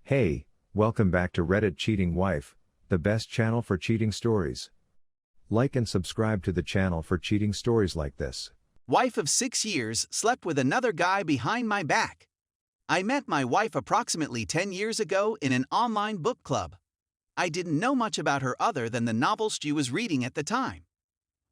Hey, welcome back to Reddit Cheating Wife, the best channel for cheating stories. Like and subscribe to the channel for cheating stories like this. Wife of 6 years slept with another guy behind my back. I met my wife approximately 10 years ago in an online book club. I didn't know much about her other than the novels she was reading at the time.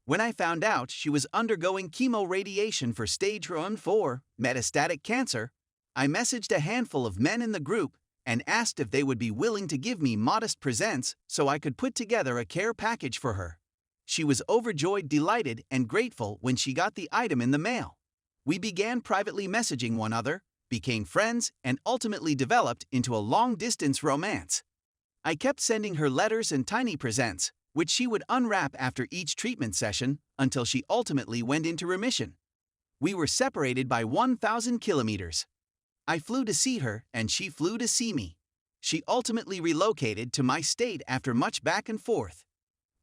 When I found out she was undergoing chemoradiation for stage 1-4 metastatic cancer, I messaged a handful of men in the group and asked if they would be willing to give me modest presents so I could put together a care package for her. She was overjoyed, delighted, and grateful when she got the item in the mail. We began privately messaging one another, became friends, and ultimately developed into a long-distance romance. I kept sending her letters and tiny presents, which she would unwrap after each treatment session until she ultimately went into remission. We were separated by 1,000 kilometers. I flew to see her, and she flew to see me. She ultimately relocated to my state after much back and forth.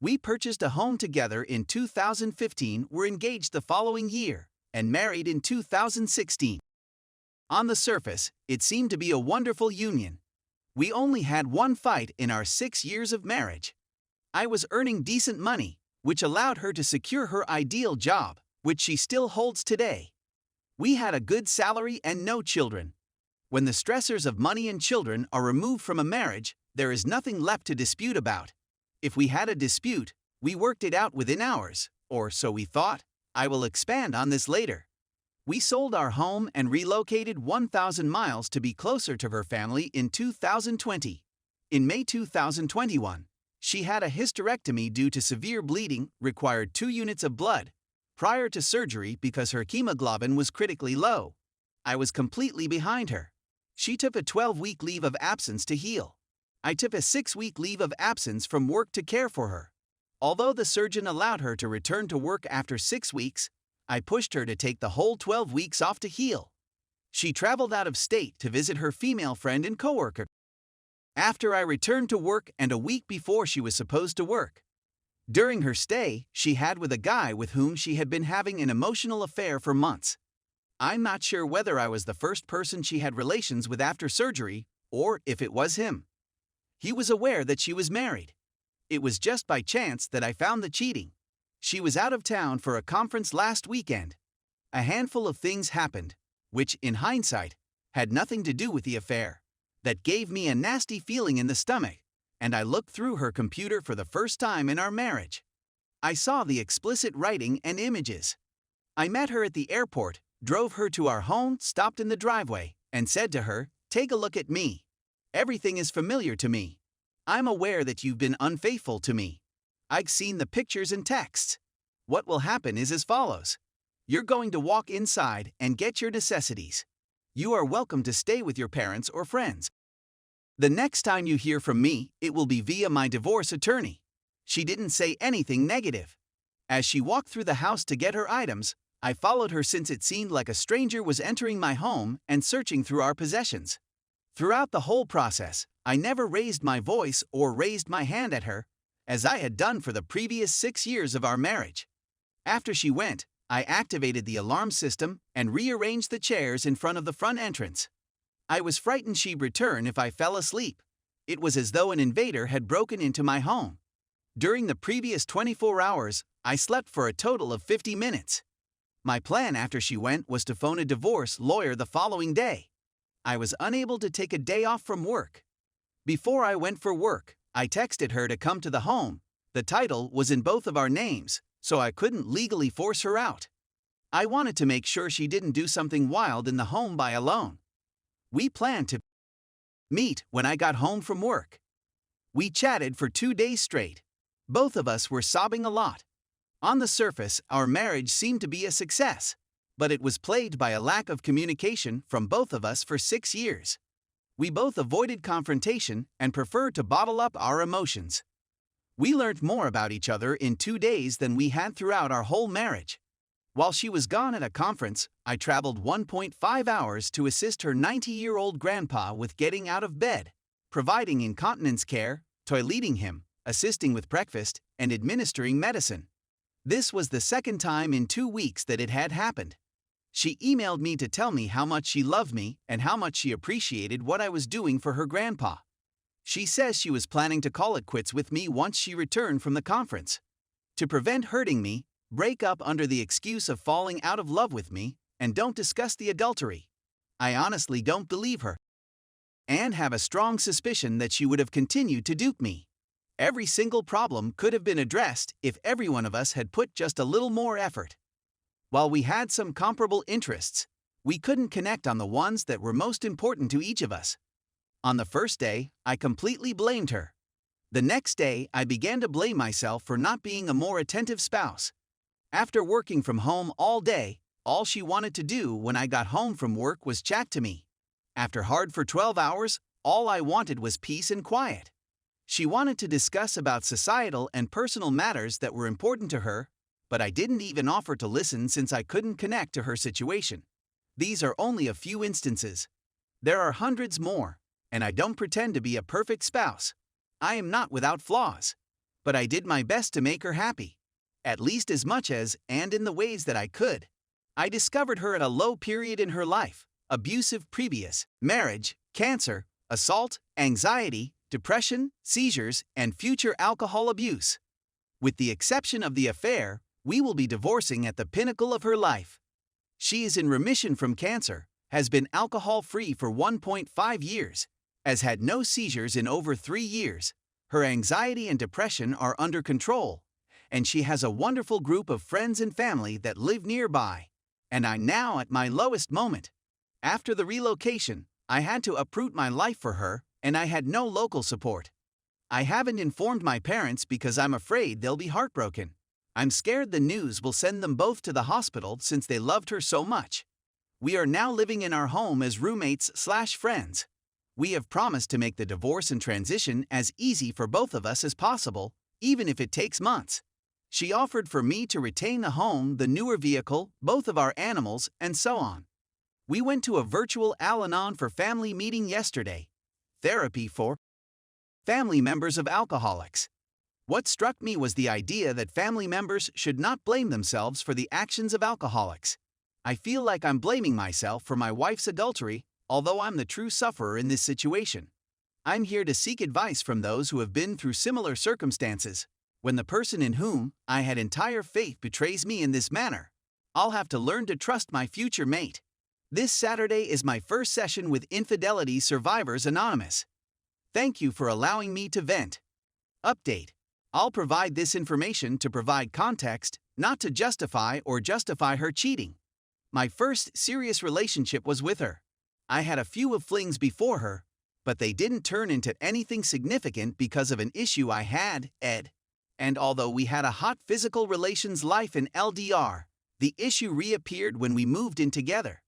We purchased a home together in 2015, were engaged the following year, and married in 2016. On the surface, it seemed to be a wonderful union. We only had one fight in our 6 years of marriage. I was earning decent money, which allowed her to secure her ideal job, which she still holds today. We had a good salary and no children. When the stressors of money and children are removed from a marriage, there is nothing left to dispute about. If we had a dispute, we worked it out within hours, or so we thought. I will expand on this later. We sold our home and relocated 1,000 miles to be closer to her family in 2020. In May 2021, she had a hysterectomy due to severe bleeding, required 2 units of blood prior to surgery because her hemoglobin was critically low. I was completely behind her. She took a 12-week leave of absence to heal. I took a 6-week leave of absence from work to care for her. Although the surgeon allowed her to return to work after 6 weeks, I pushed her to take the whole 12 weeks off to heal. She traveled out of state to visit her female friend and coworker. After I returned to work and a week before she was supposed to work. During her stay, she had with a guy with whom she had been having an emotional affair for months. I'm not sure whether I was the first person she had relations with after surgery, or if it was him. He was aware that she was married. It was just by chance that I found the cheating. She was out of town for a conference last weekend. A handful of things happened, which, in hindsight, had nothing to do with the affair, that gave me a nasty feeling in the stomach, and I looked through her computer for the first time in our marriage. I saw the explicit writing and images. I met her at the airport, drove her to our home, stopped in the driveway, and said to her, "Take a look at me. Everything is familiar to me. I'm aware that you've been unfaithful to me. I've seen the pictures and texts. What will happen is as follows. You're going to walk inside and get your necessities. You are welcome to stay with your parents or friends. The next time you hear from me, it will be via my divorce attorney." She didn't say anything negative. As she walked through the house to get her items, I followed her since it seemed like a stranger was entering my home and searching through our possessions. Throughout the whole process, I never raised my voice or raised my hand at her, as I had done for the previous 6 years of our marriage. After she went, I activated the alarm system and rearranged the chairs in front of the front entrance. I was frightened she'd return if I fell asleep. It was as though an invader had broken into my home. During the previous 24 hours, I slept for a total of 50 minutes. My plan after she went was to phone a divorce lawyer the following day. I was unable to take a day off from work. Before I went for work, I texted her to come to the home. The title was in both of our names, so I couldn't legally force her out. I wanted to make sure she didn't do something wild in the home by alone. We planned to meet when I got home from work. We chatted for 2 days straight. Both of us were sobbing a lot. On the surface, our marriage seemed to be a success, but it was plagued by a lack of communication from both of us for 6 years. We both avoided confrontation and preferred to bottle up our emotions. We learned more about each other in 2 days than we had throughout our whole marriage. While she was gone at a conference, I traveled 1.5 hours to assist her 90-year-old grandpa with getting out of bed, providing incontinence care, toileting him, assisting with breakfast, and administering medicine. This was the second time in 2 weeks that it had happened. She emailed me to tell me how much she loved me and how much she appreciated what I was doing for her grandpa. She says she was planning to call it quits with me once she returned from the conference. To prevent hurting me, break up under the excuse of falling out of love with me, and don't discuss the adultery. I honestly don't believe her, and have a strong suspicion that she would have continued to dupe me. Every single problem could have been addressed if every one of us had put just a little more effort. While we had some comparable interests, we couldn't connect on the ones that were most important to each of us. On the first day, I completely blamed her. The next day, I began to blame myself for not being a more attentive spouse. After working from home all day, all she wanted to do when I got home from work was chat to me. After hard for 12 hours, all I wanted was peace and quiet. She wanted to discuss about societal and personal matters that were important to her, but I didn't even offer to listen since I couldn't connect to her situation. These are only a few instances. There are hundreds more, and I don't pretend to be a perfect spouse. I am not without flaws. But I did my best to make her happy, at least as much as and in the ways that I could. I discovered her at a low period in her life: abusive previous marriage, cancer, assault, anxiety, depression, seizures, and future alcohol abuse. With the exception of the affair, we will be divorcing at the pinnacle of her life. She is in remission from cancer, has been alcohol-free for 1.5 years, has had no seizures in over 3 years, her anxiety and depression are under control, and she has a wonderful group of friends and family that live nearby. And I'm now at my lowest moment. After the relocation, I had to uproot my life for her, and I had no local support. I haven't informed my parents because I'm afraid they'll be heartbroken. I'm scared the news will send them both to the hospital since they loved her so much. We are now living in our home as roommates/friends. We have promised to make the divorce and transition as easy for both of us as possible, even if it takes months. She offered for me to retain the home, the newer vehicle, both of our animals, and so on. We went to a virtual Al-Anon for family meeting yesterday. Therapy for family members of alcoholics. What struck me was the idea that family members should not blame themselves for the actions of alcoholics. I feel like I'm blaming myself for my wife's adultery, although I'm the true sufferer in this situation. I'm here to seek advice from those who have been through similar circumstances. When the person in whom I had entire faith betrays me in this manner, I'll have to learn to trust my future mate. This Saturday is my first session with Infidelity Survivors Anonymous. Thank you for allowing me to vent. Update. I'll provide this information to provide context, not to justify her cheating. My first serious relationship was with her. I had a few of flings before her, but they didn't turn into anything significant because of an issue I had, Ed. And although we had a hot physical relations life in LDR, the issue reappeared when we moved in together.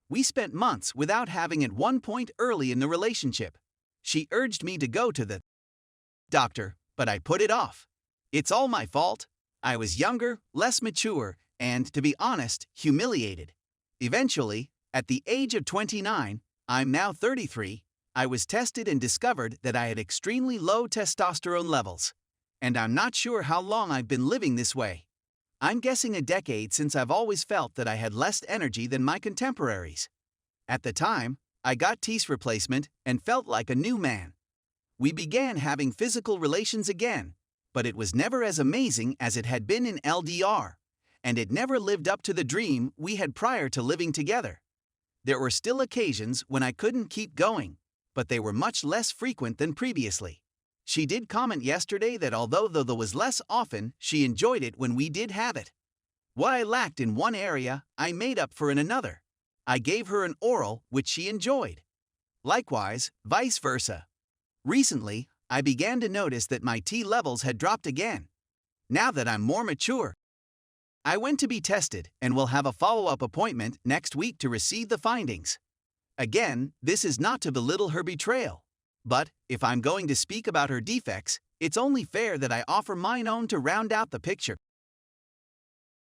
We spent months without having at one point early in the relationship. She urged me to go to the doctor, but I put it off. It's all my fault. I was younger, less mature, and, to be honest, humiliated. Eventually, at the age of 29, I'm now 33, I was tested and discovered that I had extremely low testosterone levels. And I'm not sure how long I've been living this way. I'm guessing a decade, since I've always felt that I had less energy than my contemporaries. At the time, I got teeth replacement and felt like a new man. We began having physical relations again, but it was never as amazing as it had been in LDR, and it never lived up to the dream we had prior to living together. There were still occasions when I couldn't keep going, but they were much less frequent than previously. She did comment yesterday that although there was less often, she enjoyed it when we did have it. What I lacked in one area, I made up for in another. I gave her an oral, which she enjoyed. Likewise, vice versa. Recently, I began to notice that my T levels had dropped again. Now that I'm more mature, I went to be tested and will have a follow-up appointment next week to receive the findings. Again, this is not to belittle her betrayal. But, if I'm going to speak about her defects, it's only fair that I offer mine own to round out the picture.